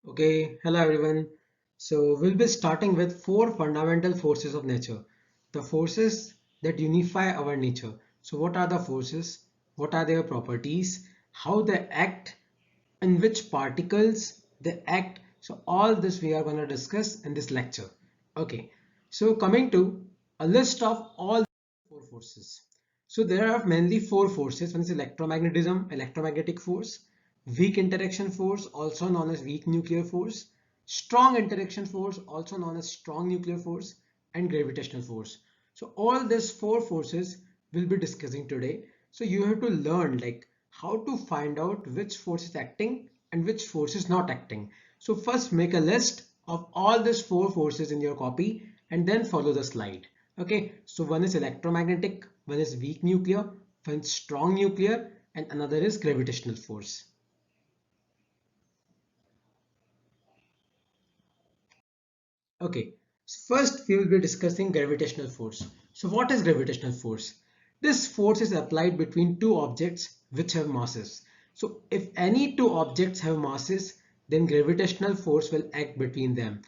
Okay, hello everyone. So we'll be starting with four fundamental forces of nature, the forces that unify our nature. So what are the forces? What are their properties? How they act? In which particles they act? So all this we are going to discuss in this lecture. Okay, so coming to a list of all four forces. So there are mainly four forces. One is electromagnetism, electromagnetic force, weak interaction force, also known as weak nuclear force, strong interaction force, also known as strong nuclear force, and gravitational force. So all these four forces we'll be discussing today. So you have to learn like how to find out which force is acting and which force is not acting. So first make a list of all these four forces in your copy and then follow the slide. Okay, so one is electromagnetic, one is weak nuclear, one is strong nuclear, and another is gravitational force. Okay, so first we will be discussing gravitational force. So what is gravitational force? This force is applied between two objects which have masses. So if any two objects have masses, then gravitational force will act between them.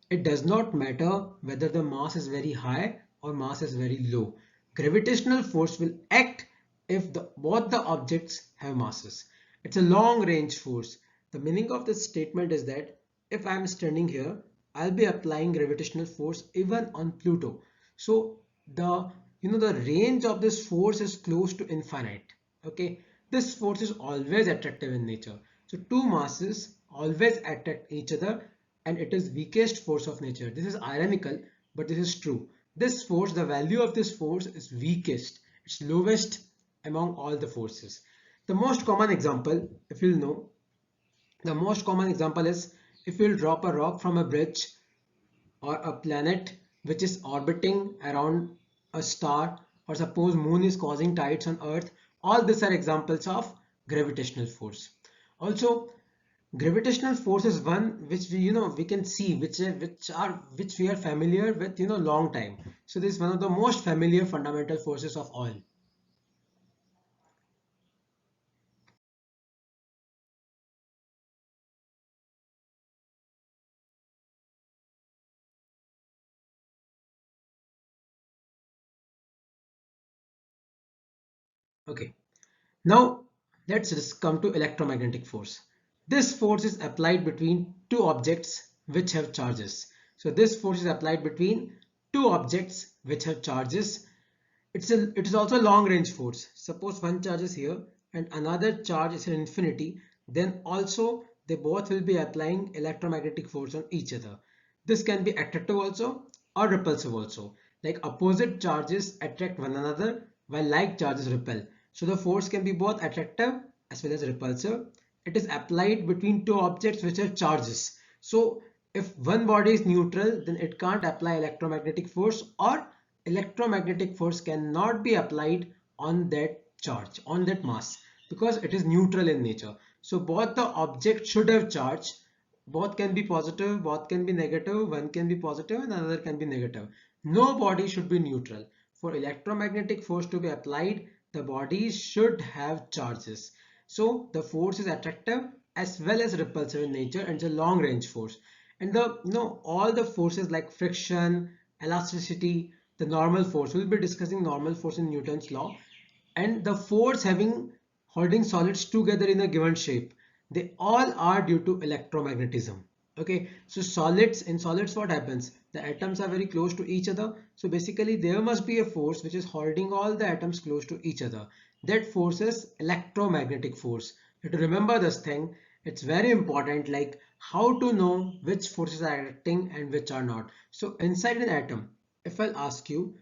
It does not matter whether the mass is very high or mass is very low. Gravitational force will act if both the objects have masses. It's a long range force. The meaning of this statement is that if I am standing here, I'll be applying gravitational force even on Pluto. So the range of this force is close to infinite. Okay, this force is always attractive in nature. So two masses always attract each other and it is weakest force of nature. This is ironical, but this is true. This force, the value of this force is weakest. It's lowest among all the forces. The most common example, if you'll know, the most common example is if you'll drop a rock from a bridge or a planet which is orbiting around a star, or suppose moon is causing tides on earth. All these are examples of gravitational force. Also, gravitational force is one which we can see, which we are familiar with long time. So this is one of the most familiar fundamental forces of all. Okay, now let's just come to electromagnetic force. This force is applied between two objects which have charges. So this force is applied between two objects which have charges. It is also a long range force. Suppose one charge is here and another charge is in infinity, then also they both will be applying electromagnetic force on each other. This can be attractive also or repulsive also. Like opposite charges attract one another while like charges repel. So the force can be both attractive as well as repulsive. It is applied between two objects which have charges. So if one body is neutral, then it can't apply electromagnetic force, or electromagnetic force cannot be applied on that charge, on that mass, because it is neutral in nature. So both the objects should have charge. Both can be positive, both can be negative, one can be positive and another can be negative. No body should be neutral. For electromagnetic force to be applied, the bodies should have charges. So the force is attractive as well as repulsive in nature, and it's a long range force. And all the forces like friction, elasticity, the normal force, we'll be discussing normal force in Newton's law, and the force having holding solids together in a given shape, they all are due to electromagnetism. Okay, so solids, what happens? The atoms are very close to each other, so basically there must be a force which is holding all the atoms close to each other. That force is electromagnetic force. You have to remember this thing. It's very important, like how to know which forces are acting and which are not. So inside an atom, if I'll ask you,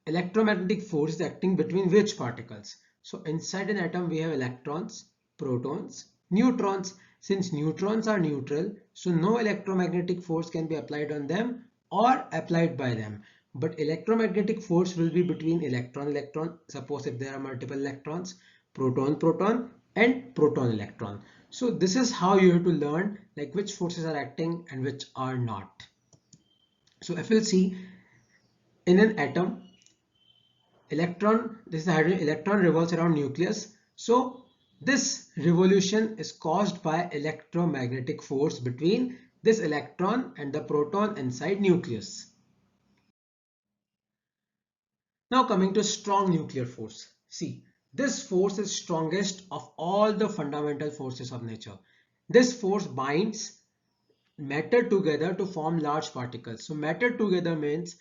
electromagnetic force is acting between which particles? So inside an atom we have electrons, protons, neutrons. Since neutrons are neutral, so no electromagnetic force can be applied on them or applied by them. But electromagnetic force will be between electron electron. Suppose if there are multiple electrons, proton proton and proton electron. So this is how you have to learn like which forces are acting and which are not. So if we'll see in an atom, electron, this is the hydrogen, electron revolves around nucleus. So This revolution is caused by electromagnetic force between this electron and the proton inside nucleus. Now coming to strong nuclear force. See, this force is strongest of all the fundamental forces of nature. This force binds matter together to form large particles. So matter together means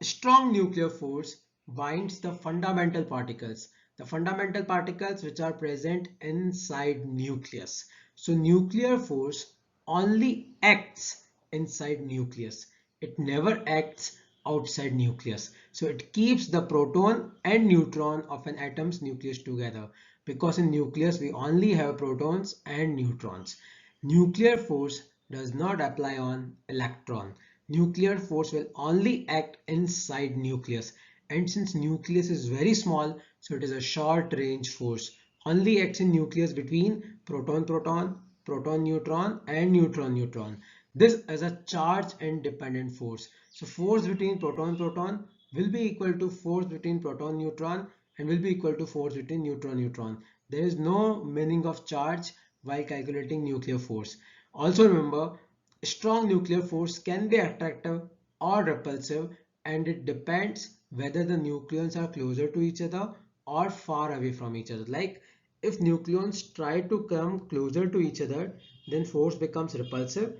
strong nuclear force binds the fundamental particles. The fundamental particles which are present inside nucleus. So nuclear force only acts inside nucleus. It never acts outside nucleus. So it keeps the proton and neutron of an atom's nucleus together, because in nucleus we only have protons and neutrons. Nuclear force does not apply on electron. Nuclear force will only act inside nucleus. And since nucleus is very small, so it is a short range force. Only acts in nucleus between proton-proton, proton-neutron and neutron-neutron. This is a charge independent force. So force between proton-proton will be equal to force between proton-neutron and will be equal to force between neutron-neutron. There is no meaning of charge while calculating nuclear force. Also remember, strong nuclear force can be attractive or repulsive, and it depends whether the nucleons are closer to each other or far away from each other. Like if nucleons try to come closer to each other, then force becomes repulsive,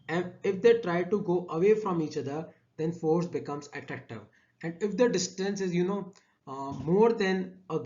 and if they try to go away from each other, then force becomes attractive. And if the distance is more than a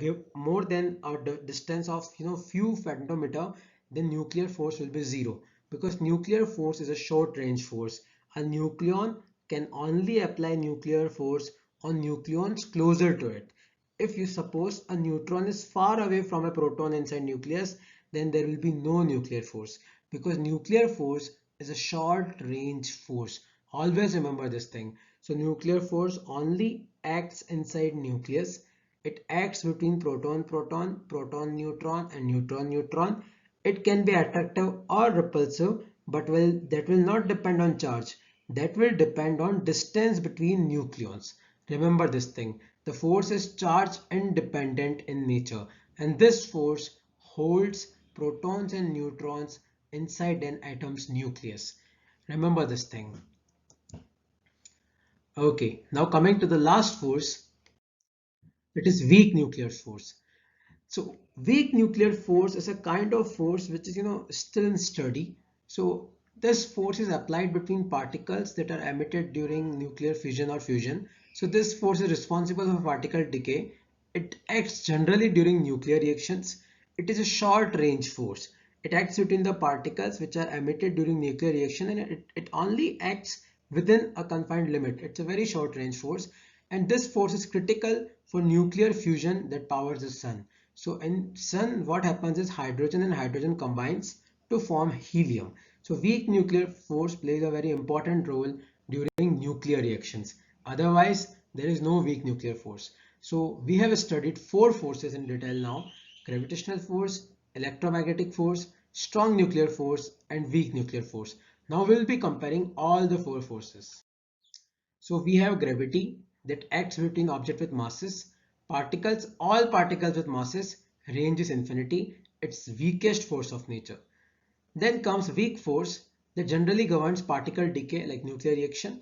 distance of few femtometer, then nuclear force will be zero, because nuclear force is a short range force. A nucleon can only apply nuclear force on nucleons closer to it. If you suppose a neutron is far away from a proton inside nucleus, then there will be no nuclear force, because nuclear force is a short range force. Always remember this thing. So nuclear force only acts inside nucleus. It acts between proton-proton, proton-neutron and neutron-neutron. It can be attractive or repulsive, but that will not depend on charge. That will depend on distance between nucleons. Remember this thing. The force is charge independent in nature, and this force holds protons and neutrons inside an atom's nucleus. Remember this thing. Okay, now coming to the last force, it is weak nuclear force. So weak nuclear force is a kind of force which is still in study. So this force is applied between particles that are emitted during nuclear fission or fusion. So this force is responsible for particle decay. It acts generally during nuclear reactions. It is a short range force. It acts between the particles which are emitted during nuclear reaction, and it only acts within a confined limit. It's a very short range force, and this force is critical for nuclear fusion that powers the sun. So in sun, what happens is hydrogen and hydrogen combines to form helium. So weak nuclear force plays a very important role during nuclear reactions. Otherwise, there is no weak nuclear force. So we have studied four forces in detail now: gravitational force, electromagnetic force, strong nuclear force, and weak nuclear force. Now we will be comparing all the four forces. So we have gravity that acts between objects with masses. Particles, all particles with masses, range is infinity. It's weakest force of nature. Then comes weak force that generally governs particle decay like nuclear reaction.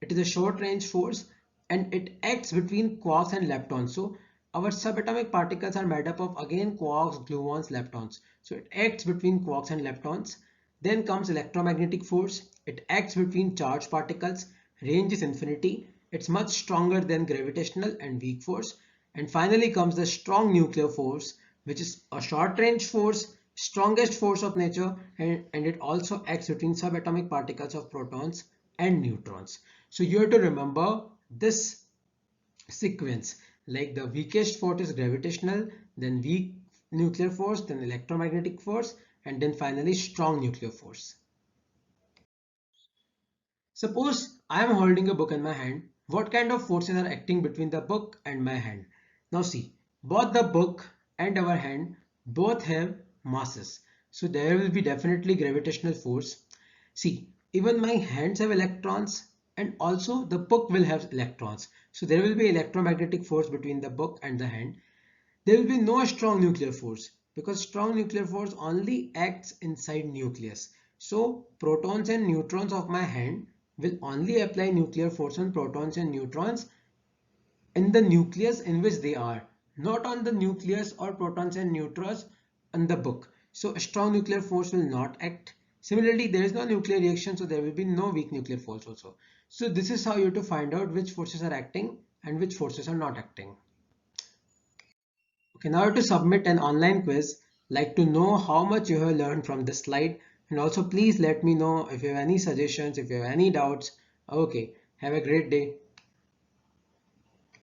It is a short range force, and it acts between quarks and leptons. So our subatomic particles are made up of again quarks, gluons, leptons. So it acts between quarks and leptons. Then comes electromagnetic force. It acts between charged particles. Range is infinity. It's much stronger than gravitational and weak force. And finally comes the strong nuclear force, which is a short range force, strongest force of nature, and it also acts between subatomic particles of protons and neutrons. So you have to remember this sequence, like the weakest force is gravitational, then weak nuclear force, then electromagnetic force, and then finally strong nuclear force. Suppose I am holding a book in my hand. What kind of forces are acting between the book and my hand? Now see, both the book and our hand both have masses. So there will be definitely gravitational force. See, even my hands have electrons, and also the book will have electrons. So there will be electromagnetic force between the book and the hand. There will be no strong nuclear force, because strong nuclear force only acts inside nucleus. So protons and neutrons of my hand will only apply nuclear force on protons and neutrons in the nucleus in which they are, not on the nucleus or protons and neutrons in the book. So a strong nuclear force will not act. Similarly, there is no nuclear reaction, so there will be no weak nuclear force also. So this is how you have to find out which forces are acting and which forces are not acting. Okay, now to submit an online quiz, like to know how much you have learned from this slide, and also please let me know if you have any suggestions, if you have any doubts. Okay, have a great day.